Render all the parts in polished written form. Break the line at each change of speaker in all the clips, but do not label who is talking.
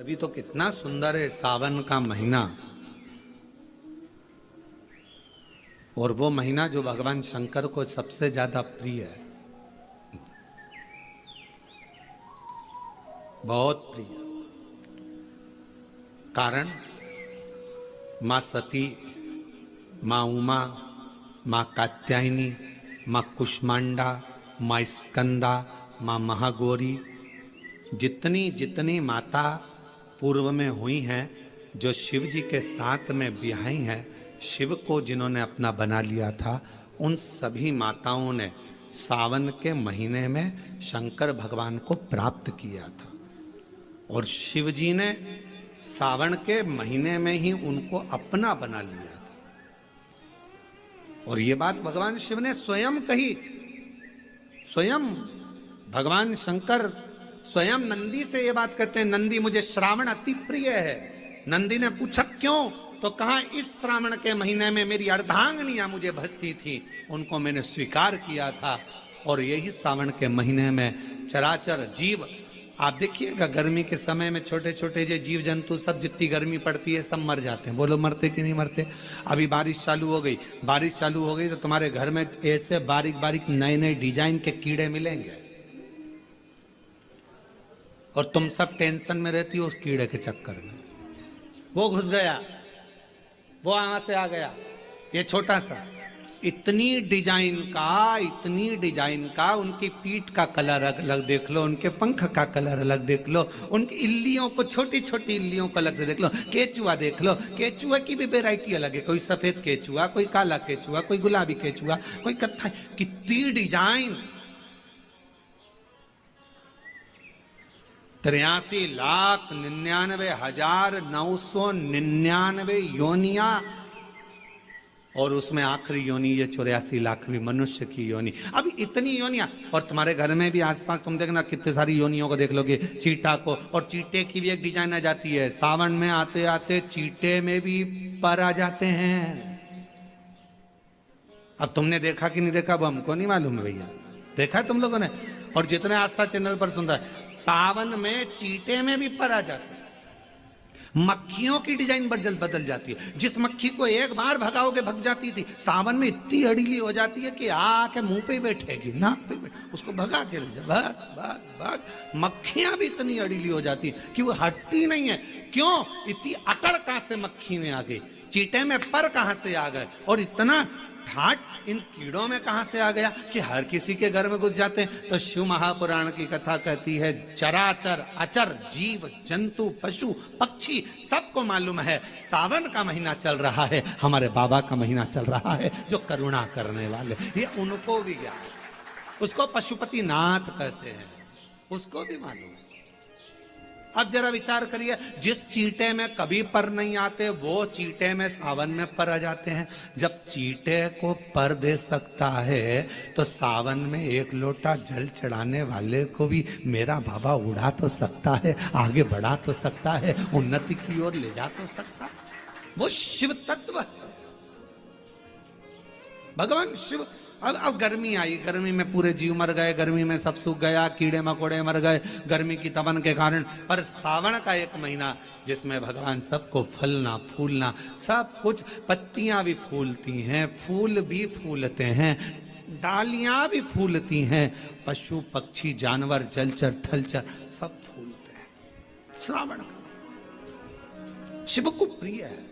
अभी तो कितना सुंदर है सावन का महीना, और वो महीना जो भगवान शंकर को सबसे ज्यादा प्रिय है, बहुत प्रिय। कारण मां सती, मां उमा, मां कात्यायनी, मां कुष्मांडा, मां स्कंदा, मां महागौरी, जितनी जितनी माता पूर्व में हुई हैं, जो शिव जी के साथ में ब्याही हैं, शिव को जिन्होंने अपना बना लिया था, उन सभी माताओं ने सावन के महीने में शंकर भगवान को प्राप्त किया था। और शिव जी ने सावन के महीने में ही उनको अपना बना लिया था। और ये बात भगवान शिव ने स्वयं कही। स्वयं भगवान शंकर स्वयं नंदी से ये बात कहते हैं, नंदी मुझे श्रावण अति प्रिय है। नंदी ने पूछा क्यों, तो कहा इस श्रावण के महीने में मेरी अर्धांगनियां मुझे भजती थी, उनको मैंने स्वीकार किया था। और यही सावन के महीने में चराचर जीव, आप देखिएगा गर्मी के समय में छोटे छोटे जो जीव जंतु सब, जितनी गर्मी पड़ती है सब मर जाते हैं। बोलो मरते कि नहीं मरते? अभी बारिश चालू हो गई, बारिश चालू हो गई तो तुम्हारे घर में ऐसे बारीक बारीक नए नए डिजाइन के कीड़े मिलेंगे, और तुम सब टेंशन में रहती हो उस कीड़े के चक्कर में। वो घुस गया, वो वहां से आ गया, ये छोटा सा, इतनी डिजाइन का, उनकी पीठ का कलर अलग देख लो, उनके पंख का कलर अलग देख लो, उनकी इल्लियों को, छोटी छोटी इल्लियों को अलग से देख लो, केचुआ देख लो, केचुआ की भी वैरायटी अलग है, कोई सफेद केचुआ, कोई काला केचुआ, कोई गुलाबी केचुआ, कोई कत्था, कितनी डिजाइन। 83,99,999 योनिया, और उसमें आखिरी योनि ये 84,00,000वीं मनुष्य की योनि। अभी इतनी योनियां, और तुम्हारे घर में भी आसपास तुम देखना कितने सारी योनियों को देख लोगे, चीटा को, और चीटे की भी एक डिजाइन आ जाती है। सावन में आते आते चीटे में भी पर आ जाते हैं। अब तुमने देखा कि नहीं देखा वो हमको नहीं मालूम है भैया, देखा है तुम लोगों ने? और जितने आस्था चैनल पर सुन रहा है, सावन में चीटे में भी पर आ जाते हैं। मक्खियों की डिजाइन बदल जाती है। जिस मक्खी को एक बार भगाओगे भग जाती थी, सावन में इतनी अड़ीली हो जाती है कि आके मुंह पे बैठेगी, नाक पे बैठे, उसको भगा के ले जा, भाग भाग भाग। मक्खियां भी इतनी अड़ीली हो जाती है कि वो हटती नहीं है। क्यों? इतनी अकड़ कहां से मक्खी में आ गई, चीटे में पर कहां से आ गए, और इतना ठाट इन कीड़ों में कहां से आ गया कि हर किसी के घर में घुस जाते हैं। तो शिव महापुराण की कथा कहती है, चराचर अचर जीव जंतु पशु पक्षी सबको मालूम है सावन का महीना चल रहा है, हमारे बाबा का महीना चल रहा है, जो करुणा करने वाले, ये उनको भी ज्ञान। उसको पशुपति नाथ कहते हैं, उसको भी मालूम है। अब जरा विचार करिए, जिस चीटे में कभी पर नहीं आते, वो चीटे में सावन में पर आ जाते हैं। जब चीटे को पर दे सकता है, तो सावन में एक लोटा जल चढ़ाने वाले को भी मेरा बाबा उड़ा तो सकता है, आगे बढ़ा तो सकता है, उन्नति की ओर ले जा तो सकता है। वो शिव तत्व, भगवान शिव। अब गर्मी आई, गर्मी में पूरे जीव मर गए, गर्मी में सब सूख गया, कीड़े मकोड़े मर गए गर्मी की तपन के कारण। पर सावन का एक महीना जिसमें भगवान सबको फलना फूलना सब कुछ, पत्तियां भी फूलती हैं, फूल भी फूलते हैं, डालियां भी फूलती हैं, पशु पक्षी जानवर जलचर थलचर सब फूलते हैं। श्रावण का शिव को प्रिय है।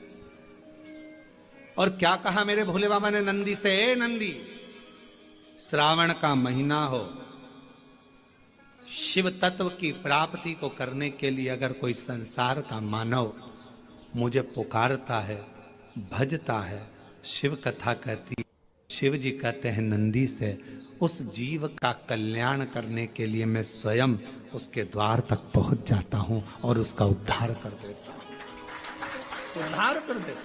और क्या कहा मेरे भोले बाबा ने नंदी से, ए नंदी, श्रावण का महीना हो, शिव तत्व की प्राप्ति को करने के लिए अगर कोई संसार का मानव मुझे पुकारता है, भजता है, शिव कथा कहती है, शिव जी कहते हैं नंदी से, उस जीव का कल्याण करने के लिए मैं स्वयं उसके द्वार तक पहुंच जाता हूं और उसका उद्धार कर देता हूं, उद्धार कर देता हूं।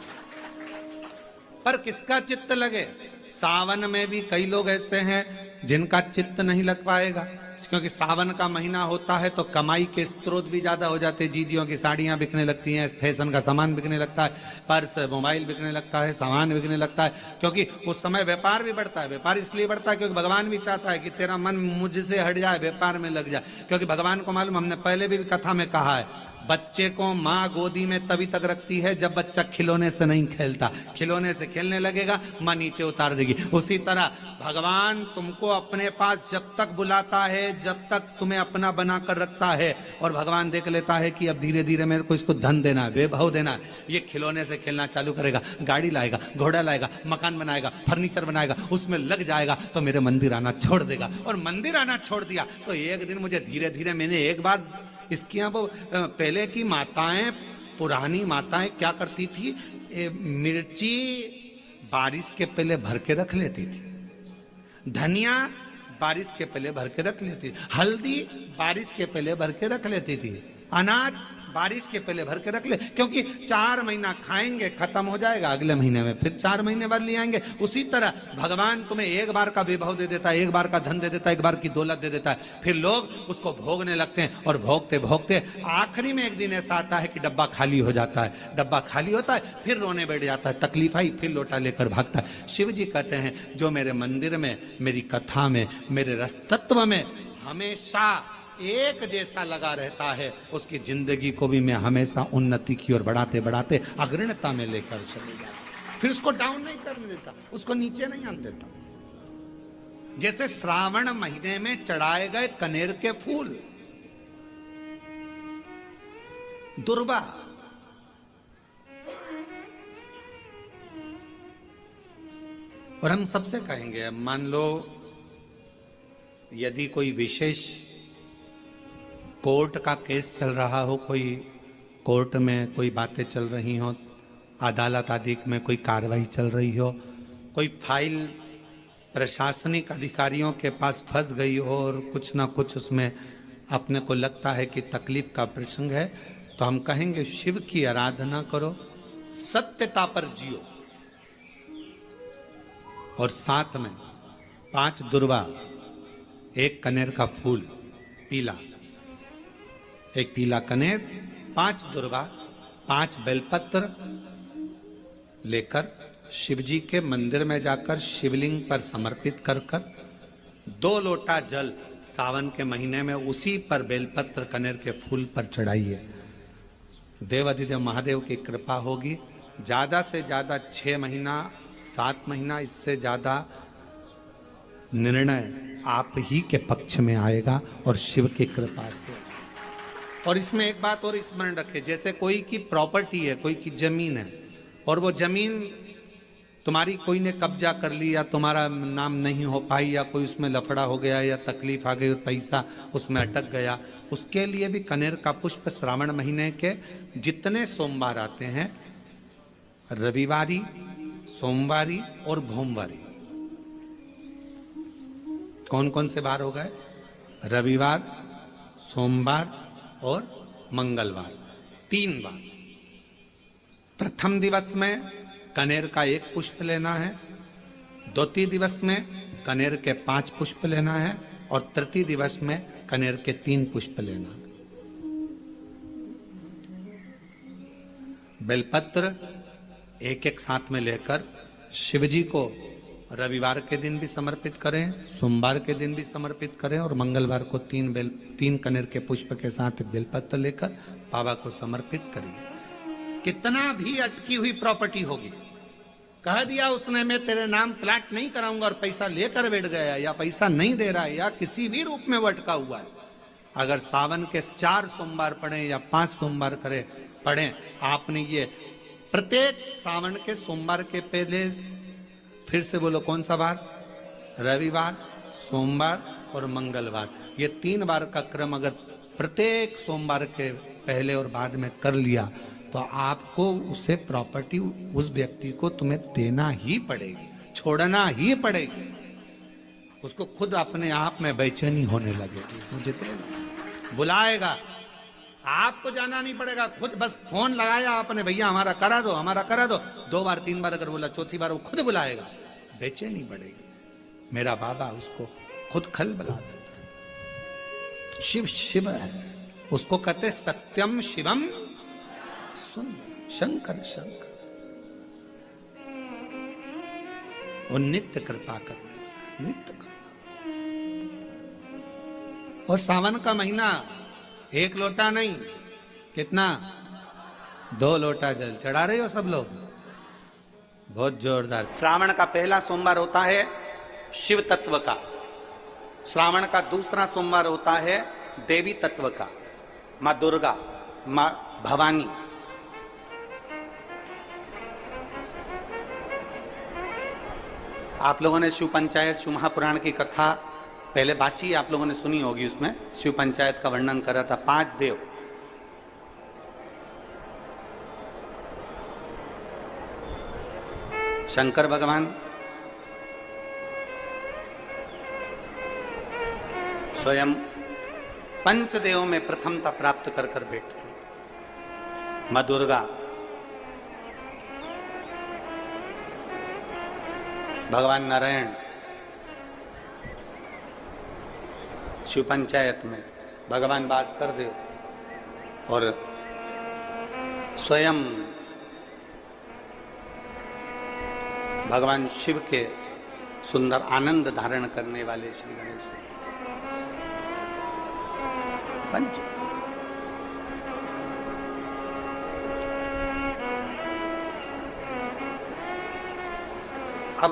पर किसका चित्त लगे? सावन में भी कई लोग ऐसे हैं जिनका चित्त नहीं लग पाएगा। क्योंकि सावन का महीना होता है तो कमाई के स्रोत भी ज्यादा हो जाते हैं। जीजियों की साड़ियां बिकने लगती हैं, फैशन का सामान बिकने लगता है, पर्स मोबाइल बिकने लगता है, सामान बिकने लगता है, क्योंकि उस समय व्यापार भी बढ़ता है। व्यापार इसलिए बढ़ता है क्योंकि भगवान भी चाहता है कि तेरा मन मुझसे हट जाए, व्यापार में लग जाए। क्योंकि भगवान को मालूम, हमने पहले भी कथा में कहा है, बच्चे को माँ गोदी में तभी तक रखती है जब बच्चा खिलौने से नहीं खेलता। खिलौने से खेलने लगेगा, माँ नीचे उतार देगी। उसी तरह भगवान तुमको अपने पास जब तक बुलाता है, जब तक तुम्हें अपना बनाकर रखता है, और भगवान देख लेता है कि अब धीरे धीरे मेरे को इसको धन देना है, वैभव देना है, ये खिलौने से खेलना चालू करेगा, गाड़ी लाएगा, घोड़ा लाएगा, मकान बनाएगा, फर्नीचर बनाएगा, उसमें लग जाएगा, तो मेरे मंदिर आना छोड़ देगा। और मंदिर आना छोड़ दिया तो एक दिन मुझे धीरे धीरे, मैंने एक बार इसकी यहाँ वो पहले की माताएं, पुरानी माताएं क्या करती थी, मिर्ची बारिश के पहले भर के रख लेती थी, धनिया बारिश के पहले भर के रख लेती थी, हल्दी बारिश के पहले भर के रख लेती थी, अनाज बारिश के पहले भर के रख ले, क्योंकि 4 महीना खाएंगे, खत्म हो जाएगा, अगले महीने में फिर 4 महीने बाद ले आएंगे। उसी तरह भगवान तुम्हें एक बार का विभव दे देता है, एक बार का धन दे देता है, एक बार की दौलत दे देता है, फिर लोग उसको भोगने लगते हैं, और भोगते भोगते आखिरी में एक दिन ऐसा आता है कि डब्बा खाली हो जाता है। डब्बा खाली होता है, फिर रोने बैठ जाता है, तकलीफ आई, फिर लोटा लेकर भागता है। शिव जी कहते हैं, जो मेरे मंदिर में, मेरी कथा में, मेरे रस तत्व में हमेशा एक जैसा लगा रहता है, उसकी जिंदगी को भी मैं हमेशा उन्नति की ओर बढ़ाते बढ़ाते अग्रणता में लेकर चले जाता। फिर उसको डाउन नहीं करने देता, उसको नीचे नहीं आने देता। जैसे श्रावण महीने में चढ़ाए गए कनेर के फूल, दुर्वा, और हम सबसे कहेंगे, मान लो यदि कोई विशेष कोर्ट का केस चल रहा हो, कोई कोर्ट में कोई बातें चल रही हो, अदालत आदि में कोई कार्रवाई चल रही हो, कोई फाइल प्रशासनिक अधिकारियों के पास फंस गई हो और कुछ ना कुछ उसमें अपने को लगता है कि तकलीफ का प्रसंग है, तो हम कहेंगे शिव की आराधना करो, सत्यता पर जियो, और साथ में 5 दुर्वा, 1 कनेर का फूल पीला, 1 पीला कनेर, 5 दुर्वा, 5 बेलपत्र लेकर शिव जी के मंदिर में जाकर शिवलिंग पर समर्पित कर 2 लोटा जल सावन के महीने में उसी पर बेलपत्र कनेर के फूल पर चढ़ाइए। देवाधिदेव महादेव की कृपा होगी। ज्यादा से ज्यादा 6 महीना, 7 महीना, इससे ज्यादा निर्णय आप ही के पक्ष में आएगा और शिव की कृपा से। और इसमें एक बात और स्मरण रखें, जैसे कोई की प्रॉपर्टी है, कोई की जमीन है, और वो जमीन तुम्हारी कोई ने कब्जा कर ली, या तुम्हारा नाम नहीं हो पाई, या कोई उसमें लफड़ा हो गया, या तकलीफ आ गई और पैसा उसमें अटक गया, उसके लिए भी कनेर का पुष्प श्रावण महीने के जितने सोमवार आते हैं, रविवारी, सोमवारी और भोमवारी, कौन कौन से बार हो गए? रविवार, सोमवार और मंगलवार, 3 बार। प्रथम दिवस में कनेर का 1 पुष्प लेना है, द्वितीय दिवस में कनेर के 5 पुष्प लेना है, और तृतीय दिवस में कनेर के 3 पुष्प लेना है। बेलपत्र 1-1 साथ में लेकर शिव जी को रविवार के दिन भी समर्पित करें, सोमवार के दिन भी समर्पित करें, और मंगलवार को 3 कनेर के पुष्प के साथ बेलपत्र लेकर बाबा को समर्पित करिए। कितना भी अटकी हुई प्रॉपर्टी होगी, कह दिया उसने मैं तेरे नाम प्लाट नहीं कराऊंगा, और पैसा लेकर बैठ गया, या पैसा नहीं दे रहा है, या किसी भी रूप में वो अटका हुआ है, अगर सावन के 4 सोमवार पढ़े या 5 सोमवार पढ़े आपने, ये प्रत्येक सावन के सोमवार के पहले, फिर से बोलो कौन सा बार? रविवार, सोमवार और मंगलवार, ये 3 बार का क्रम अगर प्रत्येक सोमवार के पहले और बाद में कर लिया, तो आपको उसे प्रॉपर्टी उस व्यक्ति को तुम्हें देना ही पड़ेगी, छोड़ना ही पड़ेगी। उसको खुद अपने आप में बेचैनी होने लगेगी, मुझे बुलाएगा, आपको जाना नहीं पड़ेगा, खुद बस फोन लगाया आपने, भैया हमारा करा दो, हमारा करा दो, 2 बार 3 बार अगर बोला, चौथी बार वो खुद बुलाएगा, बेचैनी बढ़ेगी। मेरा बाबा उसको खुद खल बुला देता है। शिव शिव है, उसको कहते सत्यम शिवम सुंदर, शंकर शंकर। वो नित्य कृपा करने वाला, नित्य कृपा। और सावन का महीना, एक लोटा नहीं, कितना? 2 लोटा जल चढ़ा रहे हो सब लोग, बहुत जोरदार। श्रावण का पहला सोमवार होता है शिव तत्व का, श्रावण का दूसरा सोमवार होता है देवी तत्व का, मां दुर्गा, मां भवानी। आप लोगों ने शिव पंचायत, शिव महापुराण की कथा पहले बाची आप लोगों ने सुनी होगी, उसमें शिव पंचायत का वर्णन करा था। 5 देव, शंकर भगवान, स्वयं पंचदेव में प्रथमता प्राप्त कर कर बैठे, मां दुर्गा, भगवान नारायण शिव पंचायत में, भगवान भास्कर देव और स्वयं भगवान शिव के सुंदर आनंद धारण करने वाले श्री गणेश पंच। अब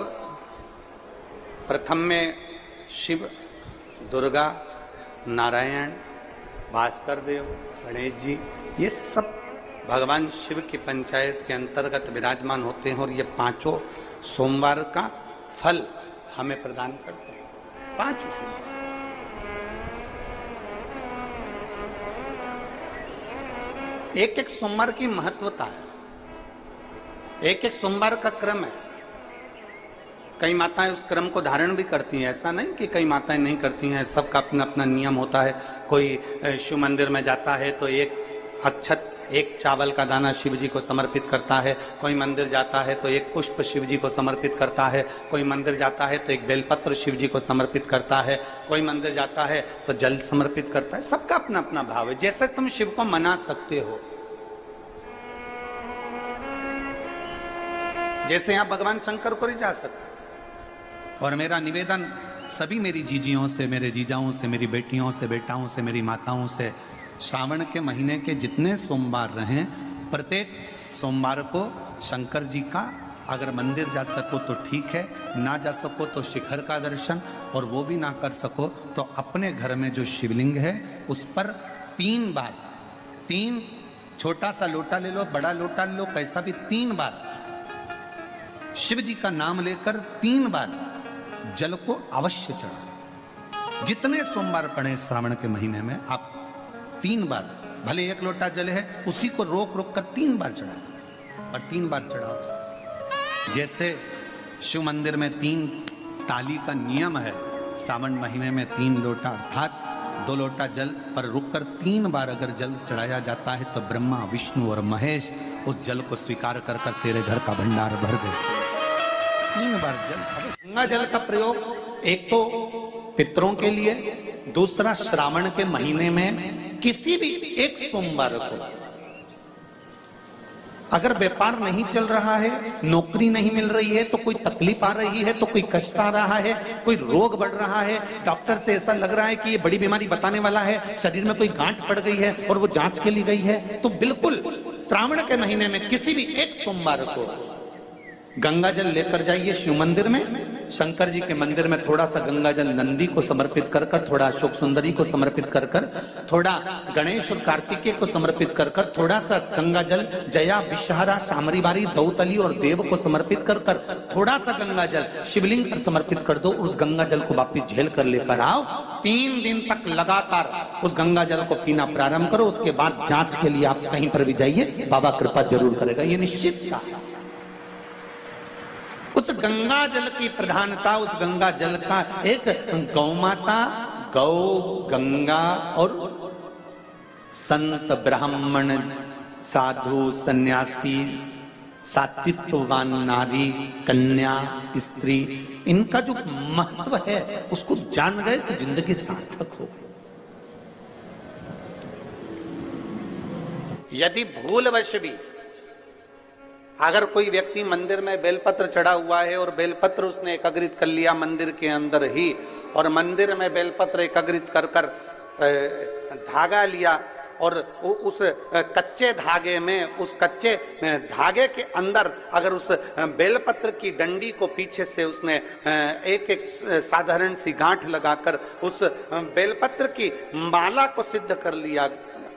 प्रथम में शिव, दुर्गा, नारायण, भास्कर देव, गणेश जी, ये सब भगवान शिव की पंचायत के अंतर्गत विराजमान होते हैं और ये 5 सोमवार का फल हमें प्रदान करते हैं। 5 सोमवार, एक एक सोमवार की महत्वता है, एक एक सोमवार का क्रम है। कई माताएं उस क्रम को धारण भी करती हैं, ऐसा नहीं कि कई माताएं नहीं करती हैं, सबका अपना अपना नियम होता है। कोई शिव मंदिर में जाता है तो एक अक्षत, एक चावल का दाना शिव जी को समर्पित करता है, कोई मंदिर जाता है तो एक पुष्प शिव जी को समर्पित करता है, कोई मंदिर जाता है तो एक बेलपत्र शिव जी को समर्पित करता है, कोई मंदिर जाता है तो जल समर्पित करता है। सबका अपना अपना भाव है, जैसे तुम शिव को मना सकते हो, जैसे आप भगवान शंकर को रिझा सकते। और मेरा निवेदन सभी मेरी जीजियों से, मेरे जीजाओं से, मेरी बेटियों से, बेटाओं से, मेरी माताओं से, श्रावण के महीने के जितने सोमवार रहें, प्रत्येक सोमवार को शंकर जी का अगर मंदिर जा सको तो ठीक है, ना जा सको तो शिखर का दर्शन, और वो भी ना कर सको तो अपने घर में जो शिवलिंग है उस पर 3 बार, 3 छोटा सा लोटा ले लो, बड़ा लोटा ले लो, कैसा भी, 3 बार शिव जी का नाम लेकर 3 बार जल को अवश्य चढ़ा। जितने सोमवार पड़े श्रावण के महीने में आप 3 बार, भले 1 लोटा जल है उसी को रोक रोक कर 3 बार चढ़ा, और 3 बार चढ़ाओ। जैसे शिव मंदिर में 3 ताली का नियम है, सावन महीने में 3 लोटा अर्थात 2 लोटा जल पर रुककर 3 बार अगर जल चढ़ाया जाता है तो ब्रह्मा, विष्णु और महेश उस जल को स्वीकार कर कर तेरे घर का भंडार भर देते। 3 बार जल। गंगा जल का प्रयोग एक तो पितरों के लिए, दूसरा श्रावण के महीने में किसी भी एक सोमवार को अगर व्यापार नहीं चल रहा है, नौकरी नहीं मिल रही है, तो कोई तकलीफ आ रही है, तो कोई कष्ट आ रहा है, कोई रोग बढ़ रहा है, डॉक्टर से ऐसा लग रहा है कि ये बड़ी बीमारी बताने वाला है, शरीर में कोई गांठ पड़ गई है और वो जांच के लिए गई है, तो बिल्कुल श्रावण के महीने में किसी भी एक सोमवार को गंगा जल लेकर जाइए शिव मंदिर में। शंकर जी के मंदिर में थोड़ा सा गंगा जल नंदी को समर्पित कर कर, थोड़ा अशोक सुंदरी को समर्पित कर कर, थोड़ा गणेश और कार्तिकेय को समर्पित कर कर, थोड़ा सा गंगा जल जया, विषहरा, शामरीबारी, दौतली और देव को समर्पित कर कर, थोड़ा सा गंगा जल शिवलिंग पर समर्पित कर दो। उस गंगा जल को वापिस झेल कर लेकर आओ। 3 दिन तक लगातार उस गंगा जल को पीना प्रारंभ करो। उसके बाद जांच के लिए आप कहीं पर भी जाइए, बाबा कृपा जरूर करेगा, ये निश्चित था। उस गंगा जल की प्रधानता, उस गंगा जल का एक गौ माता, गौ, गंगा और संत, ब्राह्मण, साधु, सन्यासी, सात्वित्ववान नारी, कन्या, स्त्री, इनका जो महत्व है उसको जान गए तो जिंदगी सार्थक हो। यदि भूलवश भी अगर कोई व्यक्ति मंदिर में बेलपत्र चढ़ा हुआ है और बेलपत्र उसने एकत्रित कर लिया मंदिर के अंदर ही, और मंदिर में बेलपत्र एकत्रित कर कर धागा लिया और उस कच्चे धागे में, उस कच्चे धागे के अंदर अगर उस बेलपत्र की डंडी को पीछे से उसने एक एक साधारण सी गांठ लगाकर उस बेलपत्र की माला को सिद्ध कर लिया,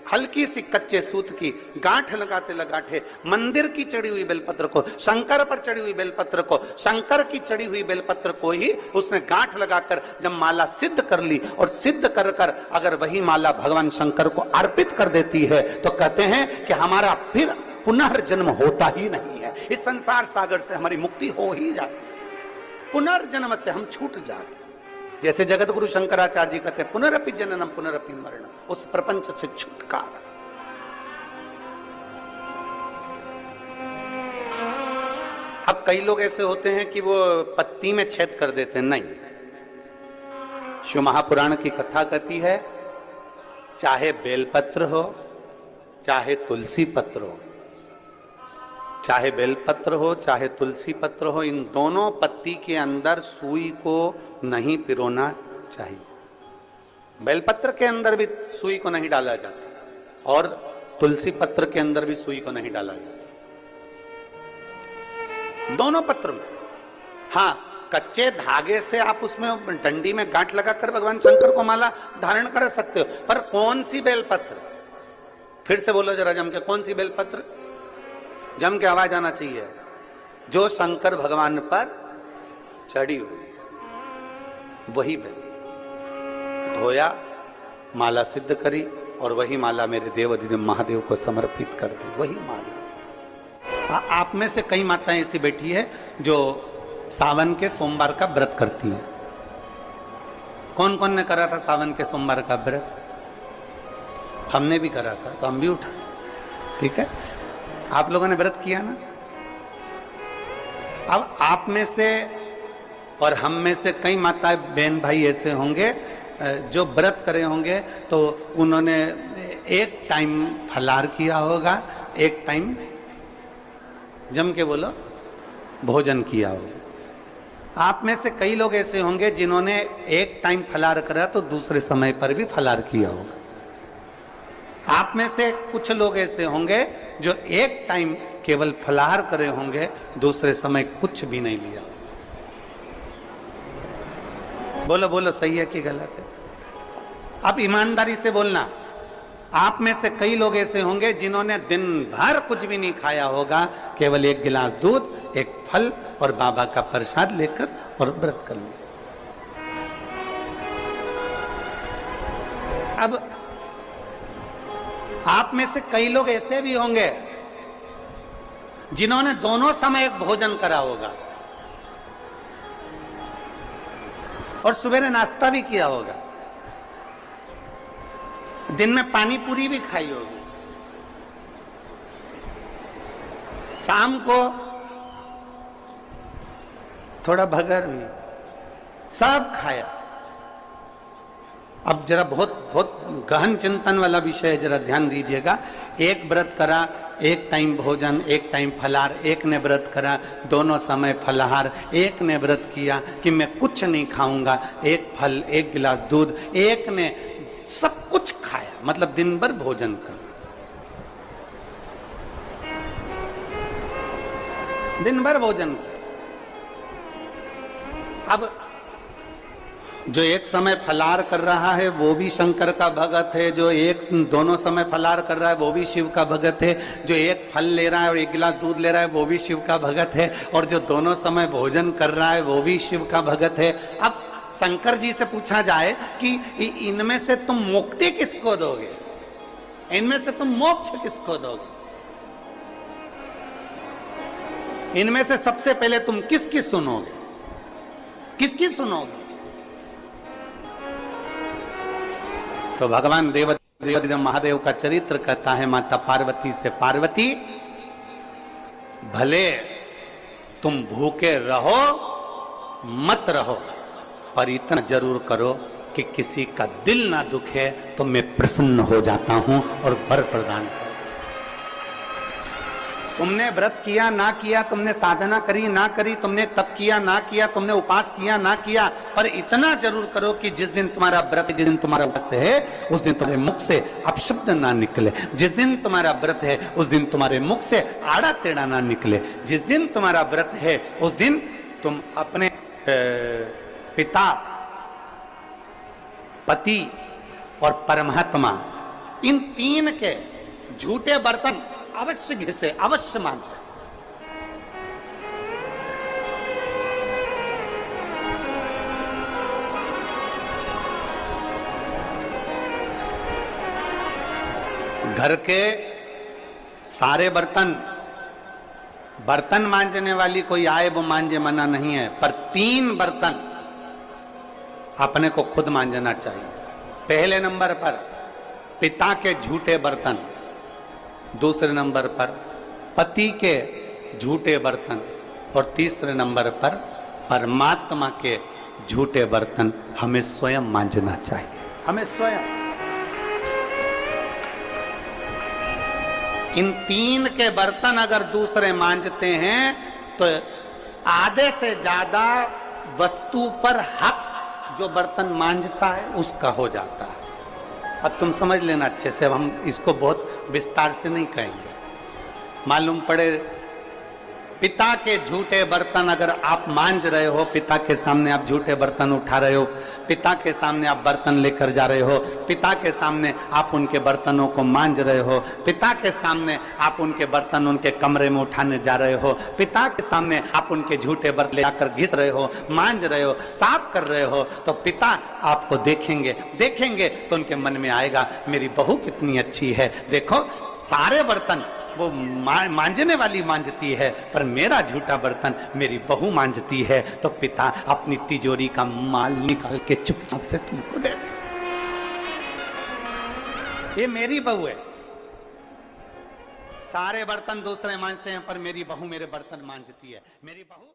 हल्की सी कच्चे सूत की गांठ लगाते लगाते मंदिर की चढ़ी हुई बेलपत्र को, शंकर पर चढ़ी हुई बेलपत्र को, शंकर की चढ़ी हुई बेलपत्र को ही उसने गांठ लगाकर जब माला सिद्ध कर ली और सिद्ध कर कर अगर वही माला भगवान शंकर को अर्पित कर देती है तो कहते हैं कि हमारा फिर पुनर्जन्म होता ही नहीं है, इस संसार सागर से हमारी मुक्ति हो ही जाती, पुनर्जन्म से हम छूट जाते। जैसे जगत गुरु शंकराचार्य जी कहते हैं पुनरपि जननम पुनरपि मरणम, उस प्रपंच से छुटकारा। अब कई लोग ऐसे होते हैं कि वो पत्ती में छेद कर देते हैं, नहीं, शिव महापुराण की कथा कहती है चाहे बेलपत्र हो चाहे तुलसी पत्र हो, चाहे बेलपत्र हो चाहे तुलसी पत्र हो, इन दोनों पत्ती के अंदर सुई को नहीं पिरोना चाहिए। बेलपत्र के अंदर भी सुई को नहीं डाला जाता और तुलसी पत्र के अंदर भी सुई को नहीं डाला जाता, दोनों पत्र में। हाँ, कच्चे धागे से आप उसमें डंडी में गांठ लगाकर भगवान शंकर को माला धारण कर सकते हो, पर कौन सी बेलपत्र, फिर से बोलो जरा जम के, कौन सी बेलपत्र, जम के आवाज आना चाहिए, जो शंकर भगवान पर चढ़ी हुई है वही बेल धोया, माला सिद्ध करी और वही माला मेरे देव अधिदेव महादेव को समर्पित कर दी, वही माला। आप में से कई माताएं ऐसी बैठी है जो सावन के सोमवार का व्रत करती है। कौन कौन ने करा था सावन के सोमवार का व्रत? हमने भी करा था, तो हम भी उठाए, ठीक है। आप लोगों ने व्रत किया ना। अब आप में से और हम में से कई माता बहन भाई ऐसे होंगे जो व्रत करे होंगे तो उन्होंने एक टाइम फलाहार किया होगा, एक टाइम, जम के बोलो, भोजन किया होगा। आप में से कई लोग ऐसे होंगे जिन्होंने एक टाइम फलाहार करा तो दूसरे समय पर भी फलाहार किया होगा। आप में से कुछ लोग ऐसे होंगे जो एक टाइम केवल फलाहार करे होंगे, दूसरे समय कुछ भी नहीं लिया। बोलो बोलो, सही है कि गलत है? अब ईमानदारी से बोलना। आप में से कई लोग ऐसे होंगे जिन्होंने दिन भर कुछ भी नहीं खाया होगा, केवल एक गिलास दूध, एक फल और बाबा का प्रसाद लेकर और व्रत कर लिया। अब आप में से कई लोग ऐसे भी होंगे जिन्होंने दोनों समय भोजन करा होगा और सुबह नाश्ता भी किया होगा, दिन में पानी पूरी भी खाई होगी, शाम को थोड़ा भगर भी, सब खाया। अब जरा बहुत बहुत गहन चिंतन वाला विषय है, जरा ध्यान दीजिएगा। एक व्रत करा, एक टाइम भोजन, एक टाइम फलाहार, एक ने व्रत करा दोनों समय फलाहार, एक ने व्रत किया कि मैं कुछ नहीं खाऊंगा, एक फल, एक गिलास दूध, एक ने सब कुछ खाया, मतलब दिन भर भोजन कर, दिन भर भोजन कर। अब जो एक समय फलाहार कर रहा है वो भी शंकर का भगत है, जो एक दोनों समय फलाहार कर रहा है वो भी शिव का भगत है, जो एक फल ले रहा है और एक गिलास दूध ले रहा है वो भी शिव का भगत है, और जो दोनों समय भोजन कर रहा है वो भी शिव का भगत है। अब शंकर जी से पूछा जाए कि इनमें से तुम मुक्ति किसको दोगे, इनमें से तुम मोक्ष किसको दोगे, इनमें से सबसे पहले तुम किसकी सुनोगे, किसकी सुनोगे? तो भगवान देव महादेव का चरित्र कहता है माता पार्वती से, पार्वती भले तुम भूखे रहो मत रहो, पर इतना जरूर करो कि किसी का दिल ना दुखे तो मैं प्रसन्न हो जाता हूं और वर प्रदान कर। तुमने व्रत किया ना किया, तुमने साधना करी ना करी, तुमने तप किया ना किया, तुमने उपास किया ना किया, पर इतना जरूर करो कि जिस दिन तुम्हारा व्रत, जिस दिन तुम्हारा उपास है, उस दिन तुम्हारे मुख से अपशब्द ना निकले। जिस दिन तुम्हारा व्रत है उस दिन तुम्हारे मुख से आड़ा टेढ़ा ना निकले। जिस दिन तुम्हारा व्रत है उस दिन तुम अपने पिता, पति और परमात्मा, इन तीन के झूठे बर्तन अवश्य घिसे, अवश्य मांजे। घर के सारे बर्तन मांजने वाली कोई आए वो मांजे, मना नहीं है, पर 3 बर्तन अपने को खुद मांजना चाहिए। पहले नंबर पर पिता के झूठे बर्तन, दूसरे नंबर पर पति के झूठे बर्तन और तीसरे नंबर पर परमात्मा के झूठे बर्तन हमें स्वयं मांजना चाहिए। हमें स्वयं इन 3 के बर्तन अगर दूसरे मांजते हैं तो आधे से ज्यादा वस्तु पर हक जो बर्तन मांजता है उसका हो जाता है। अब तुम समझ लेना अच्छे से, अब हम इसको बहुत विस्तार से नहीं कहेंगे। मालूम पड़े पिता के झूठे बर्तन अगर आप मांज रहे हो, पिता के सामने आप झूठे बर्तन उठा रहे हो, पिता के सामने आप बर्तन लेकर जा रहे हो, पिता के सामने आप उनके बर्तनों को मांज रहे हो, पिता के सामने आप उनके बर्तन उनके कमरे में उठाने जा रहे हो, पिता के सामने आप उनके झूठे बर्तन लेकर घिस रहे हो, मांज रहे हो, साफ कर रहे हो, तो पिता आपको देखेंगे तो उनके मन में आएगा मेरी बहू कितनी अच्छी है, देखो सारे बर्तन वो मांजने वाली मांजती है पर मेरा झूठा बर्तन मेरी बहू मांजती है। तो पिता अपनी तिजोरी का माल निकाल के चुपचाप से तुमको दे, ये मेरी बहू है। सारे बर्तन दूसरे मांजते हैं पर मेरी बहू मेरे बर्तन मांजती है। मेरी बहू